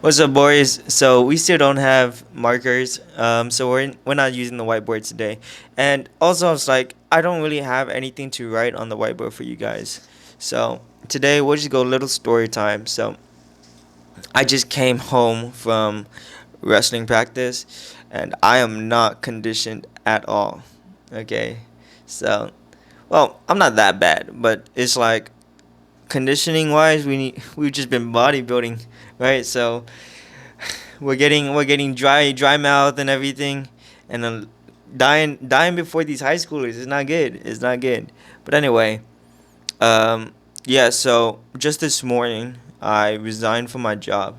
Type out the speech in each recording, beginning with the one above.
What's up, boys? So we still don't have markers, so we're not using the whiteboard today. And also, I was like, I don't really have anything to write on the whiteboard for you guys. So today we'll just go a little story time. So I just came home from wrestling practice, and I am not conditioned at all. Okay, so I'm not that bad, but it's like conditioning wise, we've just been bodybuilding, right? So we're getting dry mouth and everything, and dying before these high schoolers is not good. It's not good. But anyway, yeah. So just this morning, I resigned from my job.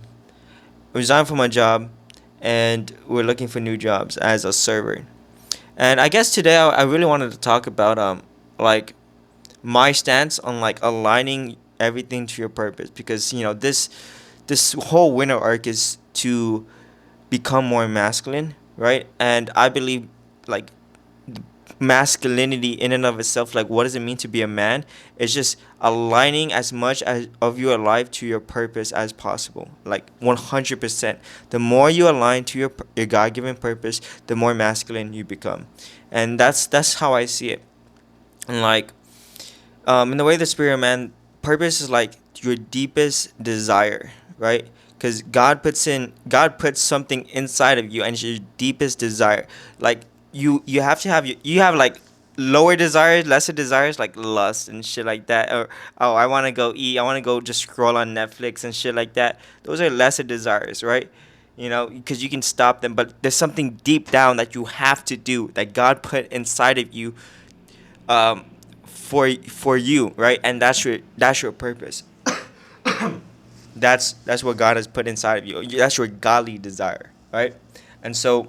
Resigned from my job, and we're looking for new jobs as a server. And I guess today I really wanted to talk about like my stance on like aligning everything to your purpose, because this whole winter arc is to become more masculine, right? And I believe like masculinity in and of itself, like what does it mean to be a man? It's just aligning as much as of your life to your purpose as possible. Like 100%. The more you align to your God-given purpose, the more masculine you become. And that's how I see it. And like in the way the spirit of man, purpose is like your deepest desire, right? Because God puts something inside of you, and it's your deepest desire. Like you have to have you have like lower desires, lesser desires, like lust and shit like that, or oh, I want to go eat, I want to go just scroll on Netflix and shit like that. Those are lesser desires, right? Because you can stop them, but there's something deep down that you have to do, that God put inside of you, um, for you, right? And that's your purpose. That's what God has put inside of you. That's your godly desire, right? And so,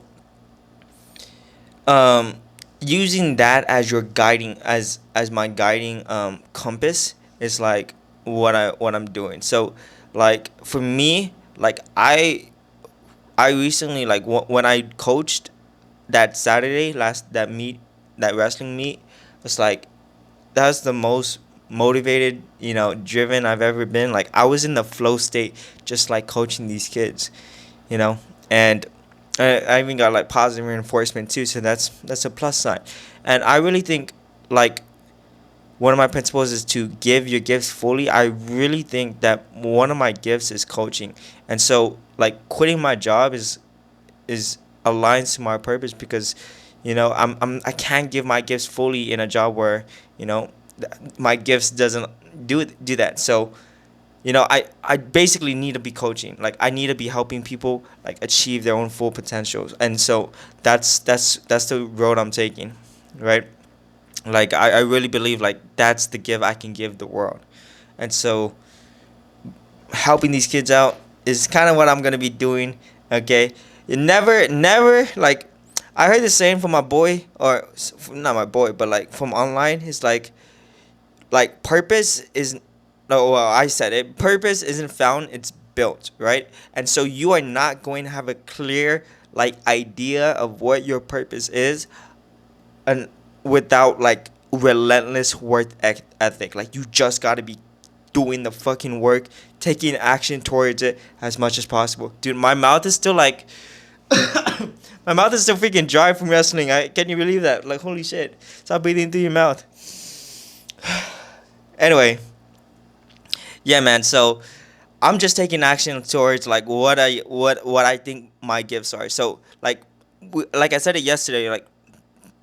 um, using that as your guiding, as my guiding compass is like what I'm doing. So, like for me, like I recently, like when I coached that Saturday last that wrestling meet, it's like that's the most motivated, driven I've ever been. Like I was in the flow state, just like coaching these kids, you know, and I even got like positive reinforcement too. So that's a plus sign, and I really think like one of my principles is to give your gifts fully. I really think that one of my gifts is coaching, and so like quitting my job is aligns to my purpose, because I can't give my gifts fully in a job where you know my gifts doesn't do that. So I basically need to be coaching. Like I need to be helping people like achieve their own full potentials, and so that's the road I'm taking, right? Like I really believe like that's the gift I can give the world, and so helping these kids out is kind of what I'm gonna be doing. Okay, you never like I heard this saying from my boy, or not my boy, but like from online. It's like purpose is no, well, I said it. Purpose isn't found; it's built, right? And so you are not going to have a clear like idea of what your purpose is, and without like relentless work ethic. Like you just got to be doing the fucking work, taking action towards it as much as possible. Dude, my mouth is still like my mouth is still freaking dry from wrestling. Can you believe that? Like holy shit. Stop breathing through your mouth. Anyway, yeah, man. So I'm just taking action towards like what I think my gifts are. So like I said it yesterday,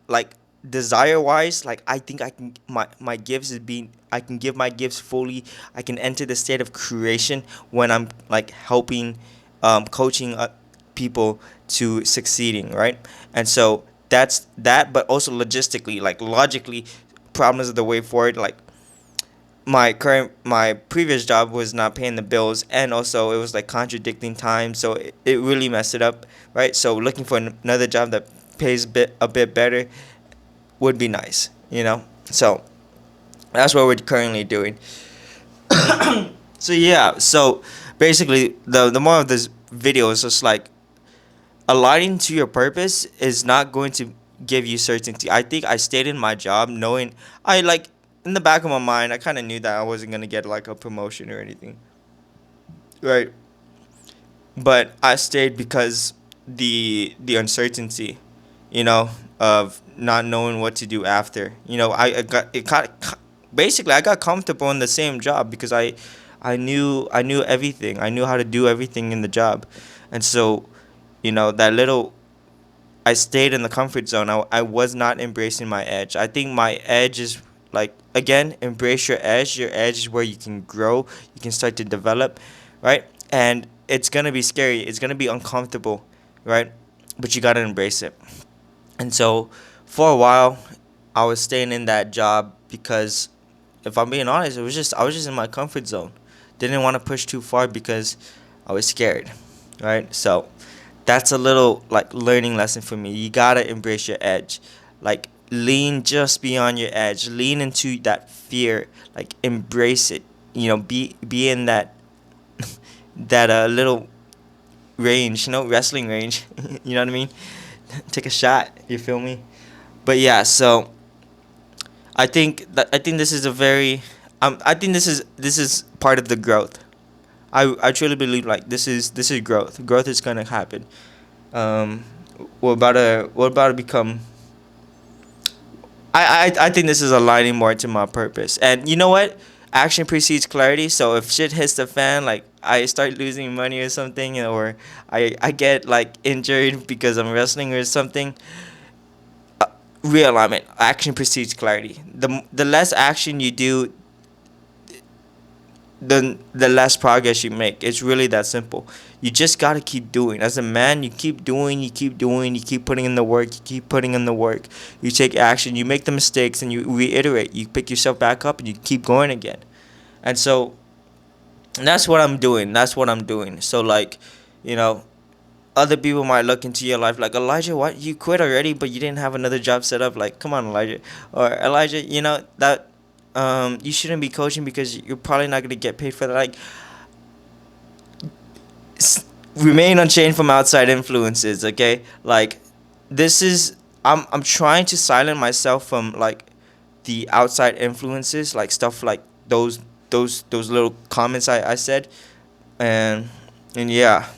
like desire wise, like I think I can my gifts is being I can give my gifts fully. I can enter the state of creation when I'm like helping, coaching people to succeeding, right? And so that's that, but also logistically, like logically, problems are the way forward. Like my previous job was not paying the bills, and also it was like contradicting time, so it really messed it up, right? So looking for another job that pays a bit better would be nice, so that's what we're currently doing. So yeah, so basically the more of this video is just like aligning to your purpose is not going to give you certainty. I think I stayed in my job knowing, I like in the back of my mind I kind of knew that I wasn't going to get like a promotion or anything, right? but I stayed because the uncertainty, you know, of not knowing what to do after. I got it got basically I got comfortable in the same job because I knew everything. I knew how to do everything in the job, and so that little I stayed in the comfort zone. I was not embracing my edge. I think my edge is like, again, embrace your edge. Your edge is where you can grow, you can start to develop, right? And it's gonna be scary. It's gonna be uncomfortable, right? But you gotta embrace it. And so, for a while, I was staying in that job because, if I'm being honest, I was just in my comfort zone. Didn't want to push too far because I was scared, right? So that's a little like learning lesson for me. You gotta embrace your edge, like lean just beyond your edge, lean into that fear, like embrace it. Be in that little range, wrestling range. You know what I mean? Take a shot. You feel me? But yeah, so I think this is a very I think this is part of the growth. I truly believe like this is growth. Growth is gonna happen. Um, we're about to become. I think this is aligning more to my purpose. And you know what? Action precedes clarity. So if shit hits the fan, like I start losing money or something, or I get like injured because I'm wrestling or something, realignment. Action precedes clarity. The less action you do, the less progress you make. It's really that simple. You just gotta keep doing. As a man, you keep doing, you keep doing, you keep putting in the work, you keep putting in the work. You take action, you make the mistakes, and you reiterate. You pick yourself back up, and you keep going again. And so that's what I'm doing. That's what I'm doing. So like, you know, other people might look into your life like, Elijah, what, you quit already, but you didn't have another job set up. Like, come on, Elijah. Or Elijah, that you shouldn't be coaching because you're probably not gonna get paid for that. Like, remain unchained from outside influences. Okay, like this is I'm trying to silence myself from like the outside influences, like stuff like those little comments I said, and yeah,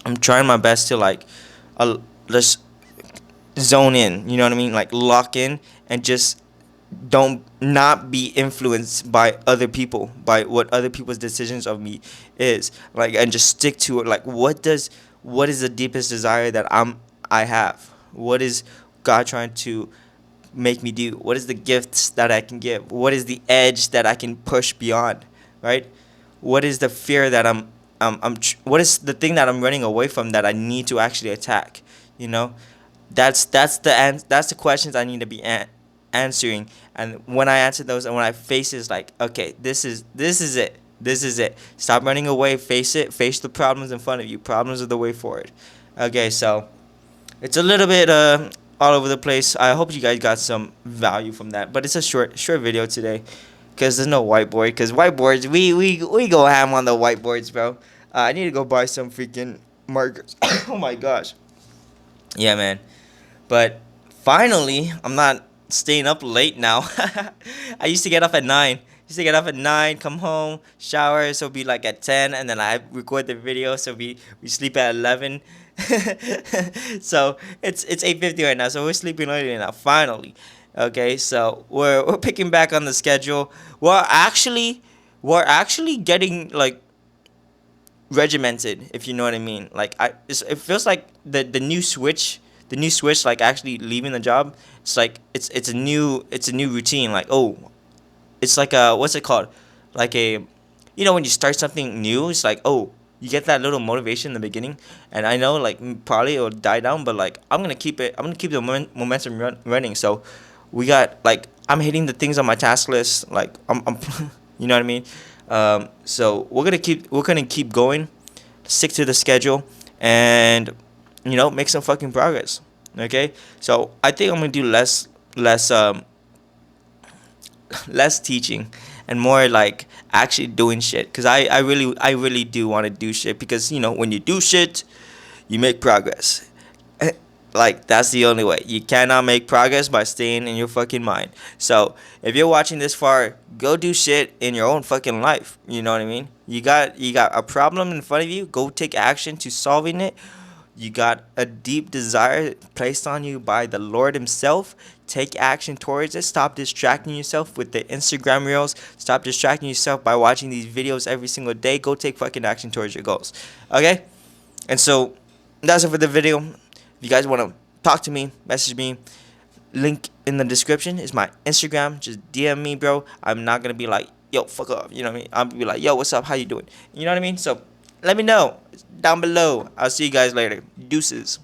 I'm trying my best to like just zone in. You know what I mean? Like lock in and just don't not be influenced by other people, by what other people's decisions of me is, like, and just stick to it. Like what is the deepest desire that I have? What is God trying to make me do? What is the gifts that I can give? What is the edge that I can push beyond, right? What is the fear that what is the thing that I'm running away from that I need to actually attack? You know, that's the questions I need to be answering. And when I answer those, and when I face it, it's like, okay, this is it. This is it. Stop running away. Face it. Face the problems in front of you. Problems are the way forward. Okay, so it's a little bit all over the place. I hope you guys got some value from that. But it's a short video today, because there's no whiteboard. Because whiteboards, we go ham on the whiteboards, bro. I need to go buy some freaking markers. Oh my gosh. Yeah, man. But finally, I'm not staying up late now. I used to get up at 9. Come home, shower, so be like at 10, and then I record the video, so we sleep at 11. So it's 8:50 right now, so we're sleeping early now. Finally, okay. So we're picking back on the schedule. We're actually getting like regimented, if you know what I mean. Like it feels like the new switch, like actually leaving the job. It's like it's a new routine. Like, oh, it's like a, what's it called, like a, when you start something new, it's like, oh, you get that little motivation in the beginning, and I know like probably it'll die down, but like I'm gonna keep the momentum running. So we got like, I'm hitting the things on my task list, like I'm you know what I mean. So we're gonna keep going, stick to the schedule, and make some fucking progress. Okay, so I think I'm gonna do less less teaching and more like actually doing shit, because I really do want to do shit, because when you do shit, you make progress. Like, that's the only way. You cannot make progress by staying in your fucking mind. So if you're watching this far, go do shit in your own fucking life. You know what I mean? You got a problem in front of you. Go take action to solving it. You got a deep desire placed on you by the Lord Himself. Take action towards it. Stop distracting yourself with the Instagram reels. Stop distracting yourself by watching these videos every single day. Go take fucking action towards your goals. Okay? And so that's it for the video. If you guys want to talk to me, message me. Link in the description is my Instagram. Just DM me, bro. I'm not gonna be like, yo, fuck off. You know what I mean? I'm gonna be like, yo, what's up? How you doing? You know what I mean? So let me know down below. I'll see you guys later. Deuces.